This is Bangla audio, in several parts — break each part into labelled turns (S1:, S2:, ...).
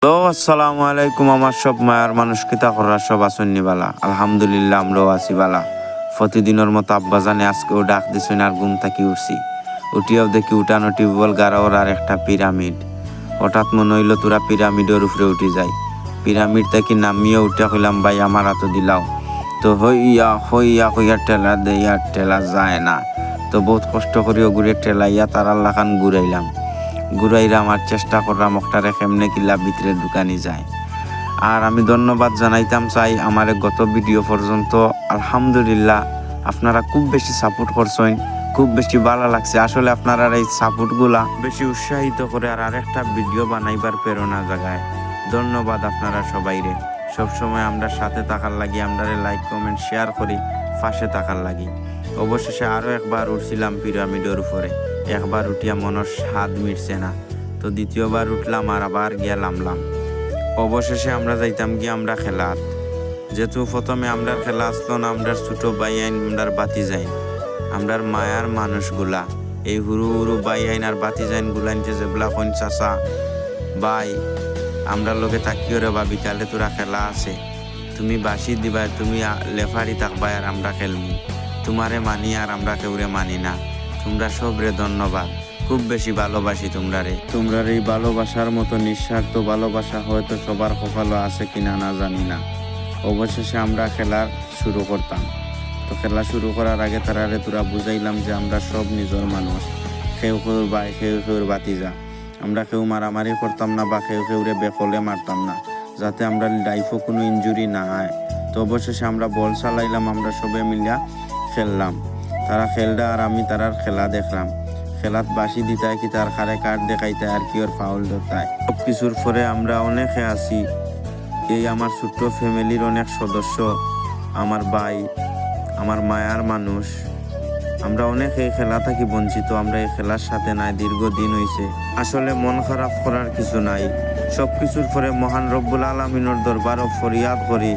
S1: তো আসসালামু আলাইকুম। আমার সব মায়ার মানুষ কিতা করার সব আসন্নি বালা, আলহামদুলিল্লাহ আমরাও আছি বালা। প্রতিদিনের মতো আব্বা জানে আজকেও ডাক দিছেন আর ঘুম থাকি উঠছি। উঠিয়াও দেখি উঠানো টিউবওয়েল গাড়াওয়ার আর একটা পিরামিড। হঠাৎ মনে হইল তোরা পিরামিডের উপরে উঠে যাই। পিরামিড থেকে নামিয়ে উঠে কইলাম ভাই আমার হাতে দিলাও। তো হইয়া হইয়া টেলা দেয়া টেলা যায় না। তো বহুত কষ্ট করিও ঘুরে টেলাইয়া তার আল্লাখান ঘুরাইলাম আর চেষ্টা করলাম ওটারে কেমনে কিলা ভিতরে দোকানি যায়। আর আমি ধন্যবাদ জানাইতাম চাই আমার গত ভিডিও পর্যন্ত আলহামদুলিল্লাহ আপনারা খুব বেশি সাপোর্ট করছেন, খুব বেশি ভালো লাগছে। আসলে আপনারা এই সাপোর্টগুলা বেশি উৎসাহিত করে আর আরেকটা ভিডিও বানাইবার প্রেরণা জাগায়। ধন্যবাদ আপনারা সবাইরে। সবসময় আমরা সাথে থাকার লাগি, আমরা লাইক কমেন্ট শেয়ার করি, পাশে থাকার লাগি। অবশেষে আরও একবার উঠছিলাম পিরামিডের উপরে। একবার উঠিয়া মনের স্বাদ মিটছে না, তো দ্বিতীয়বার উঠলাম আর আবার গিয়া নামলাম। অবশেষে আমরা যাইতাম গিয়ে আমরা খেলাত। যেহেতু প্রথমে আমরা খেলা আসলো না, আমরা ছোট ভাই আইন আমরা বাতি যাইন, আমরার মায়ার মানুষগুলা এই হুরু হুরু বাই আইন আর বাতি যাইন গুলাইনতে যেগুলা কোন চাচা ভাই আমরা লোকে থাকিও রে বা বিকালে তোরা খেলা আছে, তুমি বাসি দিবা, তুমি লেফারি থাকবা আর আমরা খেলবো, তোমারে মানি আর আমরা কেউরে মানি না। তোমরা সবরে ধন্যবাদ, খুব বেশি ভালোবাসি তোমরারে। তোমরার এই ভালোবাসার মতো নিঃস্বার্থ ভালোবাসা হয়তো সবার কপালও আছে কিনা না জানি না। অবশেষে আমরা খেলা শুরু করতাম। তো খেলা শুরু করার আগে তারারে তোরা বুঝাইলাম যে আমরা সব নিজের মানুষ, কেউ কেউ ভাই কেউ কেউ বাতিজা, আমরা কেউ মারামারি করতাম না বা কেউ কেউরে বেকলে মারতাম না, যাতে আমরা লাইফও কোনো ইনজুরি না হয়। তো অবশেষে আমরা বল চালাইলাম, আমরা সবে মিলিয়া খেললাম। তারা খেলটা আর আমি তারার খেলা দেখলাম। খেলাত বাসি দিতায় কি তার খারে কাঠ দেখাইতে আর কি ওর ফাউল ধরতায়। সব কিছুর পরে আমরা অনেকে আছি, এই আমার ছোট্ট ফ্যামিলির অনেক সদস্য, আমার ভাই, আমার মায়ার মানুষ, আমরা অনেক এই খেলা থাকি বঞ্চিত। আমরা এই খেলার সাথে নাই, দীর্ঘদিন হয়েছে। আসলে মন খারাপ করার কিছু নাই। সব কিছুর পরে মহান রব্বুল আলামিনের দরবারও ফরিয়াদ করি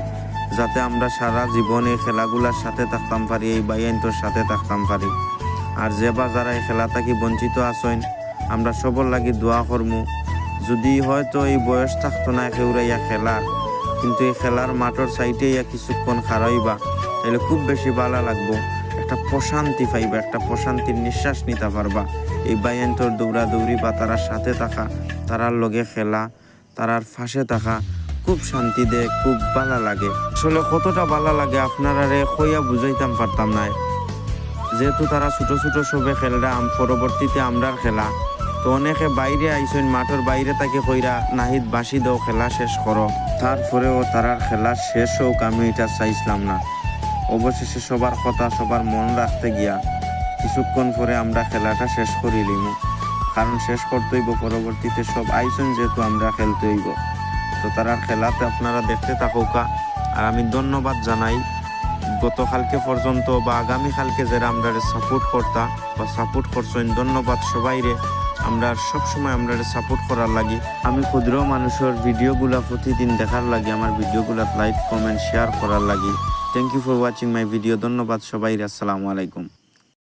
S1: যাতে আমরা সারা জীবন এই খেলাগুলার সাথে থাকতাম পারি, এই বাইয়াইনটোর সাথে থাকতাম পারি। আর যে বা যারা এই খেলা থাকি বঞ্চিত আছেন, আমরা সবর লাগি দোয়া করমু। যদি হয়তো এই বয়স থাকতো না কেউরাইয়া খেলার, কিন্তু এই খেলার মাঠের সাইডে ইয়া কিছুক্ষণ খারাইবা, তাহলে খুব বেশি ভালো লাগবো। একটা প্রশান্তি পাইবা, একটা প্রশান্তির নিঃশ্বাস নিতে পারবা। এই বাইয়াইনটোর দৌড়াদৌড়ি বা তারার সাথে থাকা, তারার লগে খেলা, তারার ফাঁসে থাকা খুব শান্তি দেয়, খুব ভালো লাগে। আসলে কতটা ভালো লাগে আপনারা রে কইয়া বুঝাইতাম পারতাম না। যেহেতু তারা ছোট ছোট সবে খেলরা, পরবর্তীতে আমরার খেলা, তো অনেকে বাইরে আইসেন, মাঠের বাইরে তাকে কইরা নাহিদ বাসি দাও খেলা শেষ করো। তারপরেও তারার খেলা শেষ হোক আমি এটা চাইছিলাম না। অবশেষে সবার কথা সবার মন রাখতে গিয়া কিছুক্ষণ পরে আমরা খেলাটা শেষ করিলিম, কারণ শেষ করতে হইব। পরবর্তীতে সব আইসেন যেহেতু আমরা খেলতে হইব, তো তারার খেলাতে আপনারা দেখতে থাকুকা। আর আমি ধন্যবাদ জানাই গতকালকে পর্যন্ত বা আগামীকালকে যারা আমরা সাপোর্ট করতা বা সাপোর্ট করছেন, ধন্যবাদ সবাইরে। আমরা সবসময় আমরা সাপোর্ট করার লাগি। আমি ক্ষুদ্র মানুষের ভিডিওগুলা প্রতিদিন দেখার লাগি, আমার ভিডিওগুলা লাইক কমেন্ট শেয়ার করার লাগি। Thank you for watching my video. ধন্যবাদ সবাইরে। আসসালামু আলাইকুম।